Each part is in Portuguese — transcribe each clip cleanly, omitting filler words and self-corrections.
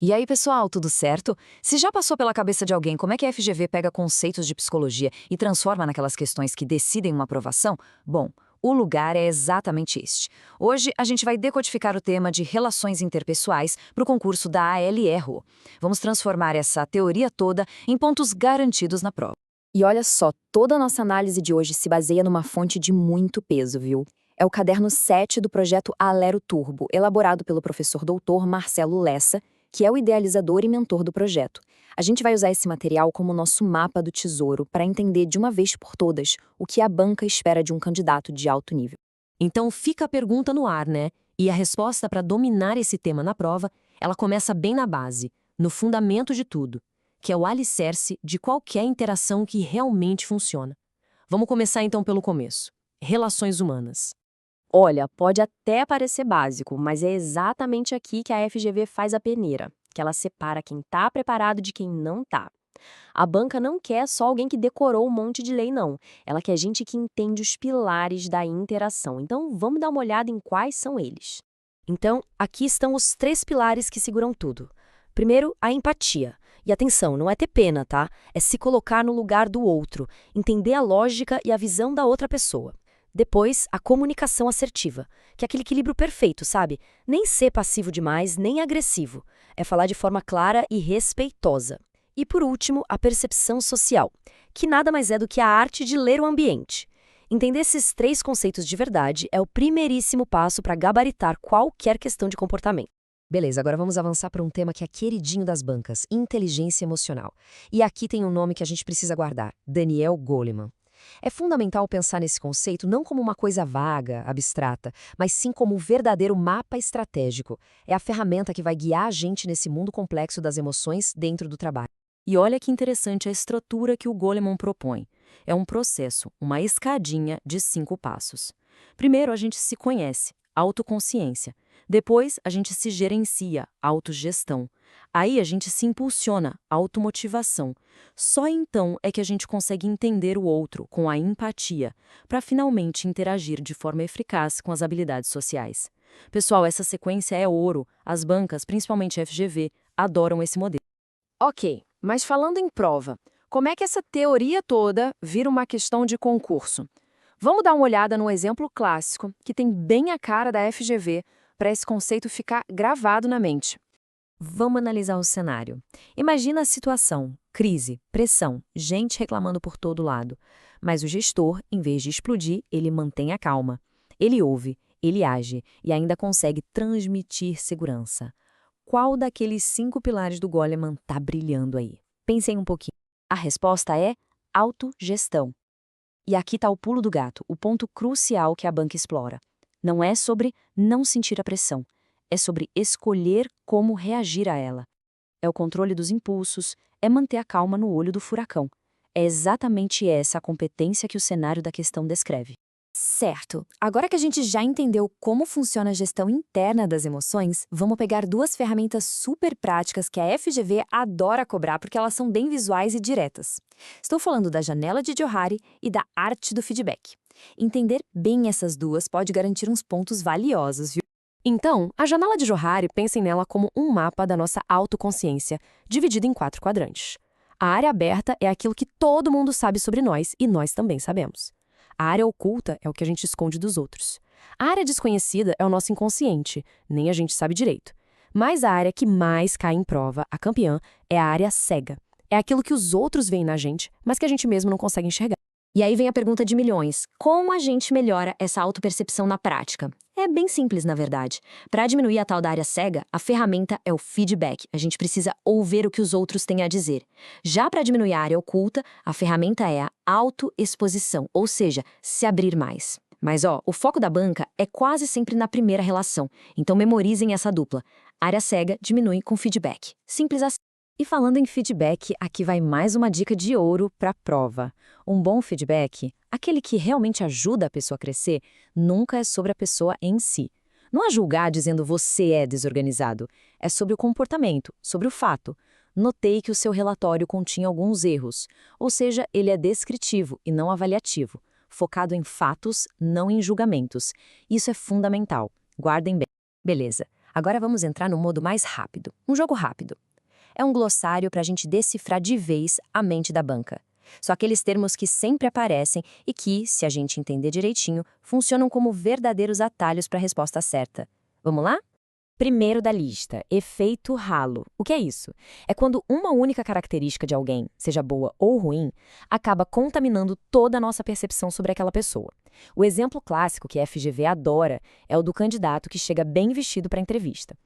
E aí, pessoal, tudo certo? Se já passou pela cabeça de alguém como é que a FGV pega conceitos de psicologia e transforma naquelas questões que decidem uma aprovação, bom, o lugar é exatamente este. Hoje a gente vai decodificar o tema de relações interpessoais para o concurso da ALE-RO. Vamos transformar essa teoria toda em pontos garantidos na prova. E olha só, toda a nossa análise de hoje se baseia numa fonte de muito peso, viu? É o caderno 7 do projeto Alero Turbo, elaborado pelo professor doutor Marcelo Lessa, que é o idealizador e mentor do projeto. A gente vai usar esse material como nosso mapa do tesouro para entender de uma vez por todas o que a banca espera de um candidato de alto nível. Então fica a pergunta no ar, né? E a resposta para dominar esse tema na prova, ela começa bem na base, no fundamento de tudo, que é o alicerce de qualquer interação que realmente funciona. Vamos começar então pelo começo. Relações humanas. Olha, pode até parecer básico, mas é exatamente aqui que a FGV faz a peneira, que ela separa quem está preparado de quem não está. A banca não quer só alguém que decorou um monte de lei, não. Ela quer gente que entende os pilares da interação. Então, vamos dar uma olhada em quais são eles. Então, aqui estão os 3 pilares que seguram tudo. Primeiro, a empatia. E atenção, não é ter pena, tá? É se colocar no lugar do outro, entender a lógica e a visão da outra pessoa. Depois, a comunicação assertiva, que é aquele equilíbrio perfeito, sabe? Nem ser passivo demais, nem agressivo. É falar de forma clara e respeitosa. E por último, a percepção social, que nada mais é do que a arte de ler o ambiente. Entender esses 3 conceitos de verdade é o primeiríssimo passo para gabaritar qualquer questão de comportamento. Beleza, agora vamos avançar para um tema que é queridinho das bancas, inteligência emocional. E aqui tem um nome que a gente precisa guardar, Daniel Goleman. É fundamental pensar nesse conceito não como uma coisa vaga, abstrata, mas sim como um verdadeiro mapa estratégico. É a ferramenta que vai guiar a gente nesse mundo complexo das emoções dentro do trabalho. E olha que interessante a estrutura que o Goleman propõe. É um processo, uma escadinha de 5 passos. Primeiro, a gente se conhece, autoconsciência. Depois, a gente se gerencia, autogestão. Aí, a gente se impulsiona, automotivação. Só então é que a gente consegue entender o outro com a empatia, para finalmente interagir de forma eficaz com as habilidades sociais. Pessoal, essa sequência é ouro. As bancas, principalmente a FGV, adoram esse modelo. Ok, mas falando em prova, como é que essa teoria toda vira uma questão de concurso? Vamos dar uma olhada no exemplo clássico, que tem bem a cara da FGV, para esse conceito ficar gravado na mente. Vamos analisar o cenário. Imagina a situação, crise, pressão, gente reclamando por todo lado. Mas o gestor, em vez de explodir, ele mantém a calma. Ele ouve, ele age e ainda consegue transmitir segurança. Qual daqueles 5 pilares do Goleman está brilhando aí? Pensem um pouquinho. A resposta é autogestão. E aqui está o pulo do gato, o ponto crucial que a banca explora. Não é sobre não sentir a pressão. É sobre escolher como reagir a ela. É o controle dos impulsos, é manter a calma no olho do furacão. É exatamente essa a competência que o cenário da questão descreve. Certo. Agora que a gente já entendeu como funciona a gestão interna das emoções, vamos pegar 2 ferramentas super práticas que a FGV adora cobrar porque elas são bem visuais e diretas. Estou falando da janela de Johari e da arte do feedback. Entender bem essas duas pode garantir uns pontos valiosos, viu? Então, a janela de Johari, pensem nela como um mapa da nossa autoconsciência, dividido em 4 quadrantes. A área aberta é aquilo que todo mundo sabe sobre nós e nós também sabemos. A área oculta é o que a gente esconde dos outros. A área desconhecida é o nosso inconsciente, nem a gente sabe direito. Mas a área que mais cai em prova, a campeã, é a área cega. É aquilo que os outros veem na gente, mas que a gente mesmo não consegue enxergar. E aí vem a pergunta de milhões: como a gente melhora essa autopercepção na prática? É bem simples, na verdade. Para diminuir a tal da área cega, a ferramenta é o feedback. A gente precisa ouvir o que os outros têm a dizer. Já para diminuir a área oculta, a ferramenta é a autoexposição, ou seja, se abrir mais. Mas o foco da banca é quase sempre na primeira relação, então memorizem essa dupla. Área cega diminui com feedback. Simples assim. E falando em feedback, aqui vai mais uma dica de ouro para a prova. Um bom feedback, aquele que realmente ajuda a pessoa a crescer, nunca é sobre a pessoa em si. Não é julgar dizendo você é desorganizado. É sobre o comportamento, sobre o fato. Notei que o seu relatório continha alguns erros, ou seja, ele é descritivo e não avaliativo, focado em fatos, não em julgamentos. Isso é fundamental. Guardem bem. Beleza. Agora vamos entrar no modo mais rápido, um jogo rápido. É um glossário para a gente decifrar de vez a mente da banca. São aqueles termos que sempre aparecem e que, se a gente entender direitinho, funcionam como verdadeiros atalhos para a resposta certa. Vamos lá? Primeiro da lista, efeito halo. O que é isso? É quando uma única característica de alguém, seja boa ou ruim, acaba contaminando toda a nossa percepção sobre aquela pessoa. O exemplo clássico que a FGV adora é o do candidato que chega bem vestido para a entrevista.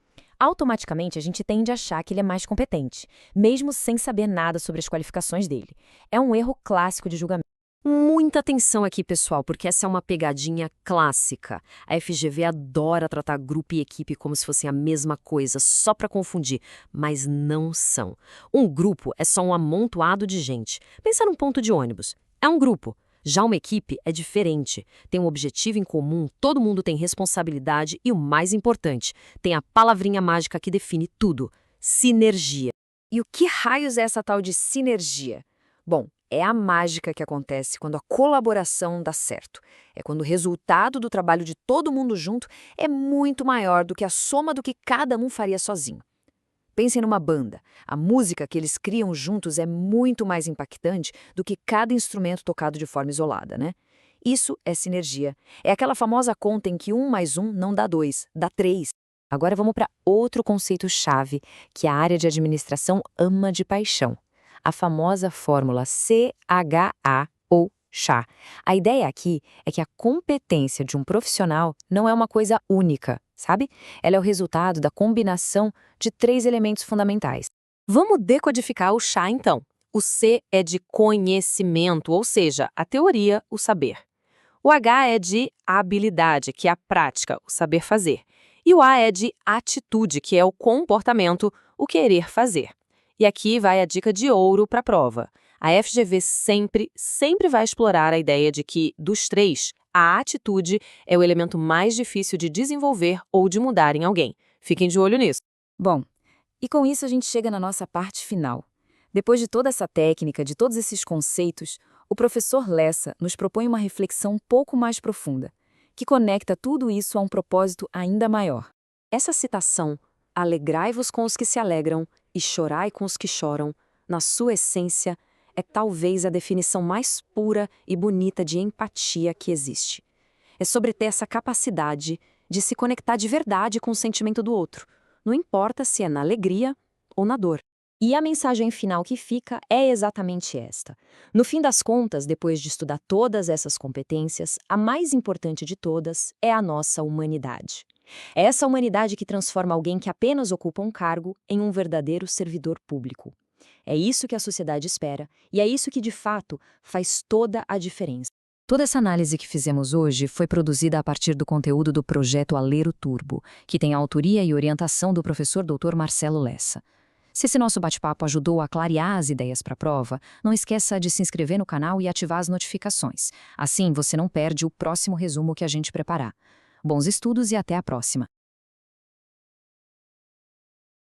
Automaticamente, a gente tende a achar que ele é mais competente, mesmo sem saber nada sobre as qualificações dele. É um erro clássico de julgamento. Muita atenção aqui, pessoal, porque essa é uma pegadinha clássica. A FGV adora tratar grupo e equipe como se fossem a mesma coisa, só para confundir, mas não são. Um grupo é só um amontoado de gente. Pensa num ponto de ônibus. É um grupo. Já uma equipe é diferente. Tem um objetivo em comum, todo mundo tem responsabilidade e, o mais importante, tem a palavrinha mágica que define tudo: sinergia. E o que raios é essa tal de sinergia? Bom, é a mágica que acontece quando a colaboração dá certo. É quando o resultado do trabalho de todo mundo junto é muito maior do que a soma do que cada um faria sozinho. Pensem numa banda. A música que eles criam juntos é muito mais impactante do que cada instrumento tocado de forma isolada, né? Isso é sinergia. É aquela famosa conta em que 1 mais 1 não dá 2, dá 3. Agora vamos para outro conceito-chave que a área de administração ama de paixão. A famosa fórmula CHA ou CHA. A ideia aqui é que a competência de um profissional não é uma coisa única, sabe? Ela é o resultado da combinação de 3 elementos fundamentais. Vamos decodificar o CHA então. O C é de conhecimento, ou seja, a teoria, o saber. O H é de habilidade, que é a prática, o saber fazer. E o A é de atitude, que é o comportamento, o querer fazer. E aqui vai a dica de ouro para a prova. A FGV sempre vai explorar a ideia de que, dos 3, a atitude é o elemento mais difícil de desenvolver ou de mudar em alguém. Fiquem de olho nisso. Bom, e com isso a gente chega na nossa parte final. Depois de toda essa técnica, de todos esses conceitos, o professor Lessa nos propõe uma reflexão um pouco mais profunda, que conecta tudo isso a um propósito ainda maior. Essa citação, alegrai-vos com os que se alegram e chorai com os que choram, na sua essência, é talvez a definição mais pura e bonita de empatia que existe. É sobre ter essa capacidade de se conectar de verdade com o sentimento do outro, não importa se é na alegria ou na dor. E a mensagem final que fica é exatamente esta. No fim das contas, depois de estudar todas essas competências, a mais importante de todas é a nossa humanidade. É essa humanidade que transforma alguém que apenas ocupa um cargo em um verdadeiro servidor público. É isso que a sociedade espera e é isso que, de fato, faz toda a diferença. Toda essa análise que fizemos hoje foi produzida a partir do conteúdo do projeto Alero Turbo, que tem a autoria e orientação do professor Dr. Marcelo Lessa. Se esse nosso bate-papo ajudou a clarear as ideias para a prova, não esqueça de se inscrever no canal e ativar as notificações. Assim, você não perde o próximo resumo que a gente preparar. Bons estudos e até a próxima!